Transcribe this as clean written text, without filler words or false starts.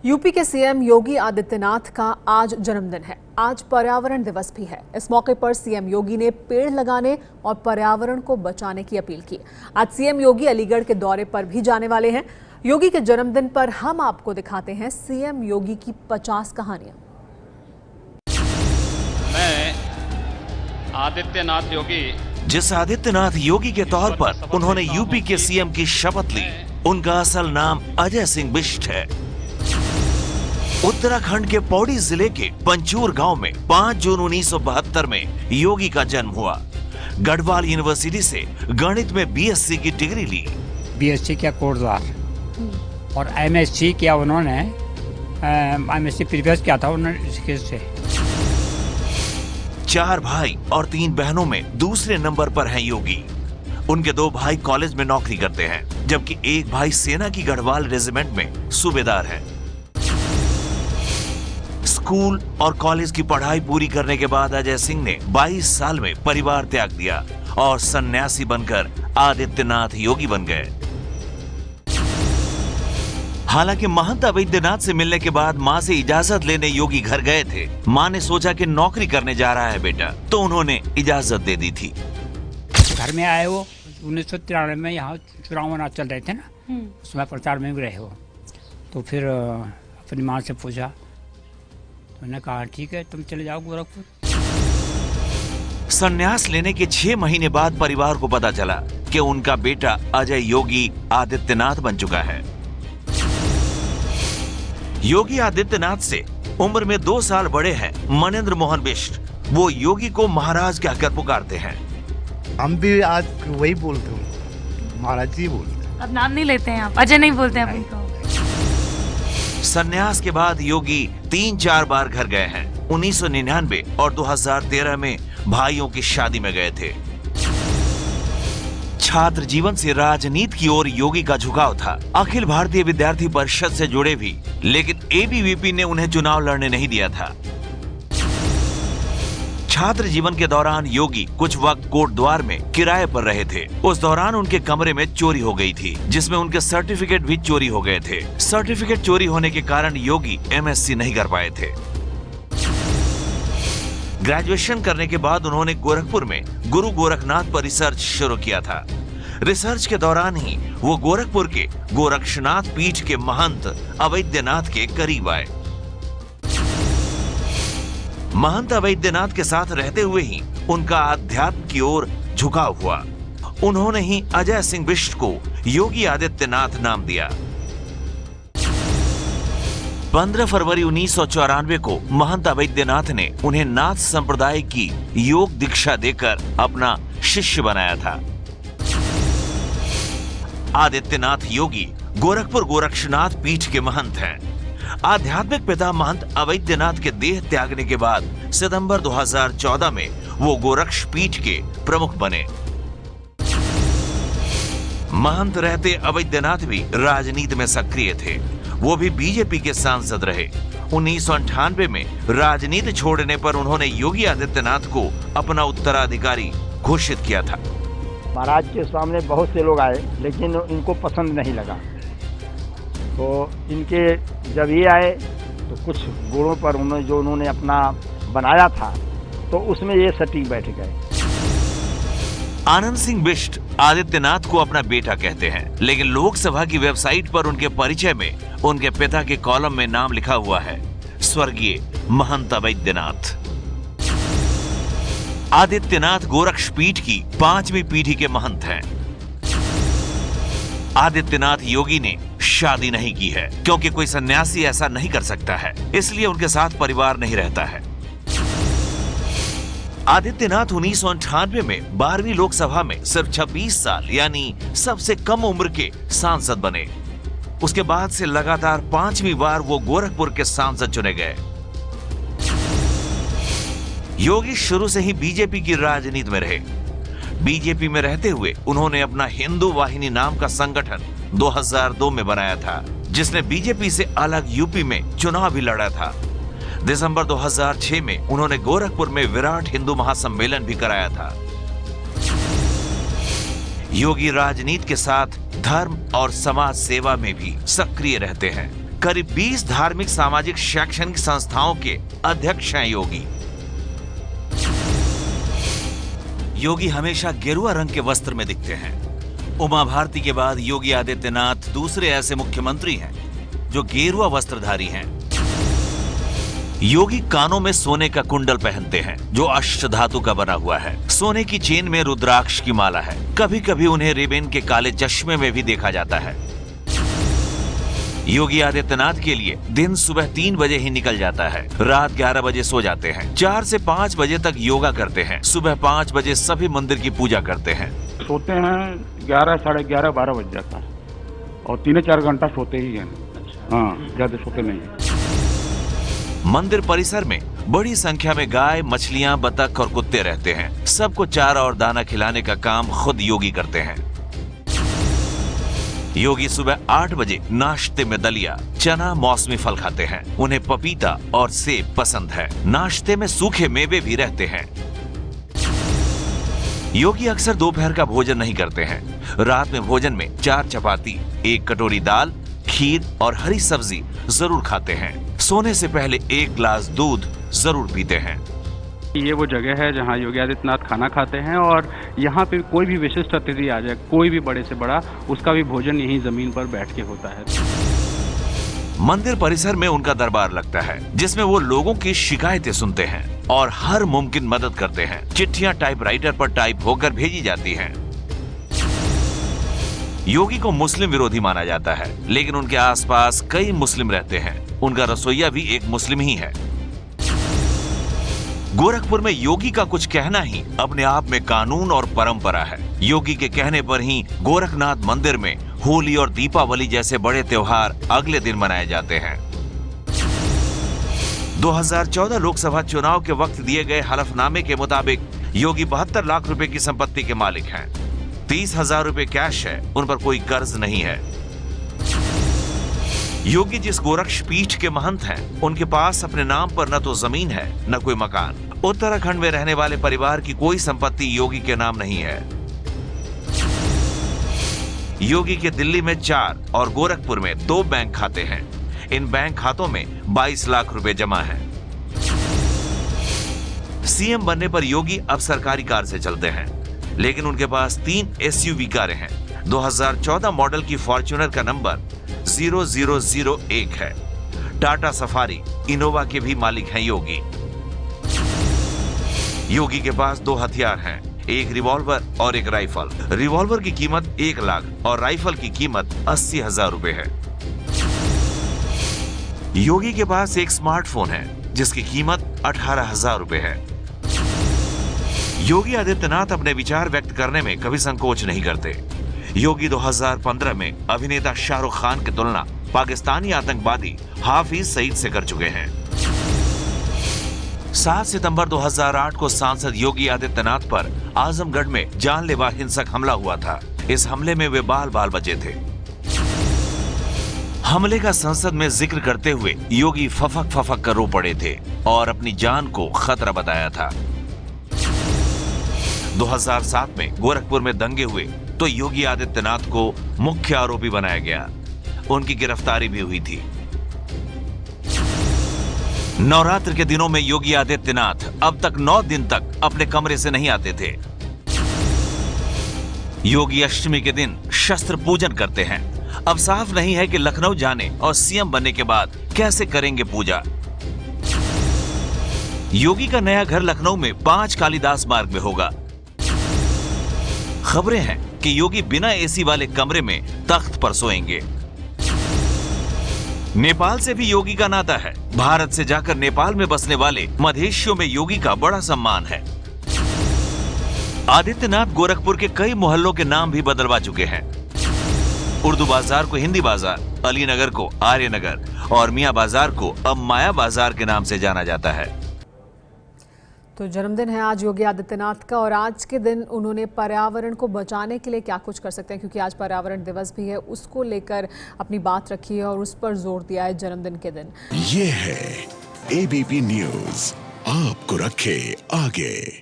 UP के CM Yogi Adityanath का आज जन्मदिन है। आज पर्यावरण दिवस भी है। इस मौके पर सीएम योगी ने पेड़ लगाने और पर्यावरण को बचाने की अपील की। आज सीएम योगी अलीगढ़ के दौरे पर भी जाने वाले हैं। योगी के जन्मदिन पर हम आपको दिखाते हैं सीएम योगी की 50 कहानियां। मैं आदित्यनाथ योगी, जिस आदित्यनाथ योगी के तौर पर उन्होंने यूपी के सीएम की शपथ ली, उनका असल नाम अजय सिंह बिष्ट है। उत्तराखंड के पौड़ी जिले के पंचूर गांव में 5 जून 1972 में योगी का जन्म हुआ। गढ़वाल यूनिवर्सिटी से गणित में बीएससी की डिग्री ली। बीएससी किया कोटद्वार और एमएससी किया उन्होंने, एमएससी प्रीवियस किया था उन्होंने से। 4 भाई और 3 बहनों में दूसरे नंबर पर हैं योगी। उनके 2 भाई कॉलेज में नौकरी करते हैं, जबकि एक भाई सेना की गढ़वाल रेजिमेंट में सूबेदार है। स्कूल और कॉलेज की पढ़ाई पूरी करने के बाद अजय सिंह ने 22 साल में परिवार त्याग दिया और सन्यासी बनकर आदित्यनाथ योगी बन गए। हालांकि महंत अवैधनाथ से मिलने के बाद मां से इजाजत लेने योगी घर गए थे। मां ने सोचा कि नौकरी करने जा रहा है बेटा, तो उन्होंने इजाजत दे दी थी। घर में आए वो 1993 में, यहाँ चुनाव चल रहे थे ना, उसमें प्रचार में भी रहे हो। तो फिर अपनी माँ से पूछा, तो उन्होंने कहा ठीक है तुम चले जाओ गोरखपुर। संन्यास लेने के 6 महीने बाद परिवार को पता चला कि उनका बेटा अजय योगी आदित्यनाथ बन चुका है। योगी आदित्यनाथ से उम्र में 2 साल बड़े हैं मनेंद्र मोहन बिष्ट। वो योगी को महाराज कहकर पुकारते हैं। हम भी आज वही बोलते हैं, महाराज जी बोलते हैं। अब नाम नहीं लेते हैं आप, अजय नहीं बोलते हैं उनको। संन्यास के बाद योगी 3-4 बार घर गए हैं। 1999 और 2013 में भाइयों की शादी में गए थे। छात्र जीवन से राजनीति की ओर योगी का झुकाव था। अखिल भारतीय विद्यार्थी परिषद से जुड़े भी, लेकिन एबीवीपी ने उन्हें चुनाव लड़ने नहीं दिया था। छात्र जीवन के दौरान योगी कुछ वक्त कोटद्वार में किराए पर रहे थे। उस दौरान उनके कमरे में चोरी हो गई थी, जिसमें उनके सर्टिफिकेट भी चोरी हो गए थे। सर्टिफिकेट चोरी होने के कारण योगी एमएससी नहीं कर पाए थे। ग्रेजुएशन करने के बाद उन्होंने गोरखपुर में गुरु गोरखनाथ पर रिसर्च शुरू किया था। रिसर्च के दौरान ही वो गोरखपुर के गोरक्षनाथ पीठ के महंत अवैधनाथ के करीब आए। महंत अवैधनाथ के साथ रहते हुए ही उनका अध्यात्म की ओर झुकाव हुआ। उन्होंने ही अजय सिंह बिष्ट को योगी आदित्यनाथ नाम दिया। 15 फरवरी 1994 को महंत अवैधनाथ ने उन्हें नाथ संप्रदाय की योग दीक्षा देकर अपना शिष्य बनाया था। आदित्यनाथ योगी गोरखपुर गोरक्षनाथ पीठ के महंत हैं। आध्यात्मिक पिता महंत अवैधनाथ के देह त्यागने के बाद सितंबर 2014 में वो गोरक्ष पीठ के प्रमुख बने। महंत रहते अवैधनाथ भी राजनीति में सक्रिय थे। वो भी बीजेपी के सांसद रहे। 1998 में राजनीति छोड़ने पर उन्होंने योगी आदित्यनाथ को अपना उत्तराधिकारी घोषित किया था। महाराज के सामने बहुत से लोग आए, लेकिन इनको पसंद नहीं लगा। तो इनके जब ये आए तो कुछ गुणों पर उन्होंने अपना बनाया था, तो उसमें ये सटीक बैठ गए। आनंद सिंह बिष्ट आदित्यनाथ को अपना बेटा कहते हैं, लेकिन लोकसभा की वेबसाइट पर उनके परिचय में उनके पिता के कॉलम में नाम लिखा हुआ है, स्वर्गीय महंत अवैधनाथ। आदित्यनाथ गोरक्ष पीठ की 5वीं पीढ़ी के महंत हैं। आदित्यनाथ योगी ने शादी नहीं की है, क्योंकि कोई सन्यासी ऐसा नहीं कर सकता है, इसलिए उनके साथ परिवार नहीं रहता है। आदित्यनाथ 1998 में 12वीं लोकसभा में सिर्फ 26 साल यानी सबसे कम उम्र के सांसद बने। उसके बाद से लगातार 5वीं बार वो गोरखपुर के सांसद चुने गए। योगी शुरू से ही बीजेपी की राजनीति में रहे। बीजेपी में रहते हुए उन्होंने अपना हिंदू वाहिनी नाम का संगठन 2002 में बनाया था, जिसने बीजेपी से अलग यूपी में चुनाव भी लड़ा था। दिसंबर 2006 में उन्होंने गोरखपुर में विराट हिंदू महासम्मेलन भी कराया था। योगी राजनीति के साथ धर्म और समाज सेवा में भी सक्रिय रहते हैं। करीब 20 धार्मिक, सामाजिक, शैक्षणिक संस्थाओं के अध्यक्ष हैं योगी। योगी हमेशा गेरुआ रंग के वस्त्र में दिखते हैं। उमा भारती के बाद योगी आदित्यनाथ दूसरे ऐसे मुख्यमंत्री हैं जो गेरुआ वस्त्रधारी हैं। योगी कानों में सोने का कुंडल पहनते हैं जो अष्टधातु का बना हुआ है। सोने की चेन में रुद्राक्ष की माला है। कभी कभी उन्हें रिबन के काले चश्मे में भी देखा जाता है। योगी आदित्यनाथ के लिए दिन सुबह 3 बजे ही निकल जाता है, रात 11 बजे सो जाते हैं, 4 से 5 बजे तक योगा करते हैं, सुबह 5 बजे सभी मंदिर की पूजा करते हैं। सोते हैं 11, साढ़े 11, 12 बज जाता है और 3-4 घंटा सोते ही हैं। हाँ, ज्यादा सोते नहीं। मंदिर परिसर में बड़ी संख्या में गाय, मछलियां, बतख और कुत्ते रहते हैं। सबको चारा और दाना खिलाने का काम खुद योगी करते हैं। योगी सुबह 8 बजे नाश्ते में दलिया, चना, मौसमी फल खाते हैं। उन्हें पपीता और सेब पसंद है। नाश्ते में सूखे मेवे भी रहते हैं। योगी अक्सर दोपहर का भोजन नहीं करते हैं। रात में भोजन में 4 चपाती, 1 कटोरी दाल, खीर और हरी सब्जी जरूर खाते हैं। सोने से पहले 1 गिलास दूध जरूर पीते हैं। ये वो जगह है जहाँ योगी आदित्यनाथ खाना खाते हैं और यहाँ पे कोई भी विशिष्ट अतिथि आ जाए, कोई भी बड़े से बड़ा, उसका भी भोजन यहीं जमीन पर बैठ के होता है। मंदिर परिसर में उनका दरबार लगता है जिसमें वो लोगों की शिकायतें सुनते हैं और हर मुमकिन मदद करते हैं। चिट्ठियां टाइपराइटर पर टाइप होकर भेजी जाती हैं। योगी को मुस्लिम विरोधी माना जाता है, लेकिन उनके आसपास कई मुस्लिम रहते हैं। उनका रसोइया भी एक मुस्लिम ही है। गोरखपुर में योगी का कुछ कहना ही अपने आप में कानून और परंपरा है। योगी के कहने पर ही गोरखनाथ मंदिर में होली और दीपावली जैसे बड़े त्योहार अगले दिन मनाए जाते हैं। 2014 लोकसभा चुनाव के वक्त दिए गए हलफनामे के मुताबिक योगी 72 लाख रुपए की संपत्ति के मालिक हैं। 30,000 रुपए कैश है, उन पर कोई कर्ज नहीं है। योगी जिस गोरक्ष पीठ के महंत हैं, उनके पास अपने नाम पर न तो जमीन है न कोई मकान। उत्तराखंड में रहने वाले परिवार की कोई संपत्ति योगी के नाम नहीं है। योगी के दिल्ली में 4 और गोरखपुर में 2 बैंक खाते हैं। इन बैंक खातों में 22 लाख रुपए जमा है। सीएम बनने पर योगी अब सरकारी कार से चलते हैं, लेकिन उनके पास 3 एसयूवी कारें हैं। 2014 मॉडल की फॉर्च्यूनर का नंबर 0001 है। टाटा सफारी, इनोवा के भी मालिक हैं योगी। योगी के पास 2 हथियार हैं, एक रिवॉल्वर और एक राइफल। रिवॉल्वर की कीमत 1 लाख और राइफल की कीमत 80,000 रुपए है। योगी के पास एक स्मार्टफोन है जिसकी कीमत 18,000 रुपए है। योगी आदित्यनाथ अपने विचार व्यक्त करने में कभी संकोच नहीं करते। योगी 2015 में अभिनेता शाहरुख खान की तुलना पाकिस्तानी आतंकवादी हाफिज सईद से कर चुके हैं। 7 सितंबर 2008 को सांसद योगी आदित्यनाथ पर आजमगढ़ में जानलेवा हिंसक हमला हुआ था। इस हमले में वे बाल बाल बचे थे। हमले का संसद में जिक्र करते हुए योगी फफक फफक कर रो पड़े थे और अपनी जान को खतरा बताया था। 2007 में गोरखपुर में दंगे हुए तो योगी आदित्यनाथ को मुख्य आरोपी बनाया गया। उनकी गिरफ्तारी भी हुई थी। नवरात्र के दिनों में योगी आदित्यनाथ अब तक 9 दिन तक अपने कमरे से नहीं आते थे। योगी अष्टमी के दिन शस्त्र पूजन करते हैं। अब साफ नहीं है कि लखनऊ जाने और सीएम बनने के बाद कैसे करेंगे पूजा। योगी का नया घर लखनऊ में 5 कालिदास मार्ग में होगा। खबरें हैं कि योगी बिना एसी वाले कमरे में तख्त पर सोएंगे। नेपाल से भी योगी का नाता है। भारत से जाकर नेपाल में बसने वाले मधेशियों में योगी का बड़ा सम्मान है। आदित्यनाथ गोरखपुर के कई मोहल्लों के नाम भी बदलवा चुके हैं। उर्दू बाजार को हिंदी बाजार, अली नगर को आर्य नगर और मियां बाजार को अब माया बाजार के नाम से जाना जाता है। तो जन्मदिन है आज योगी आदित्यनाथ का और आज के दिन उन्होंने पर्यावरण को बचाने के लिए क्या कुछ कर सकते हैं, क्योंकि आज पर्यावरण दिवस भी है, उसको लेकर अपनी बात रखी है और उस पर जोर दिया है जन्मदिन के दिन। ये है एबीपी न्यूज़, आपको रखे आगे।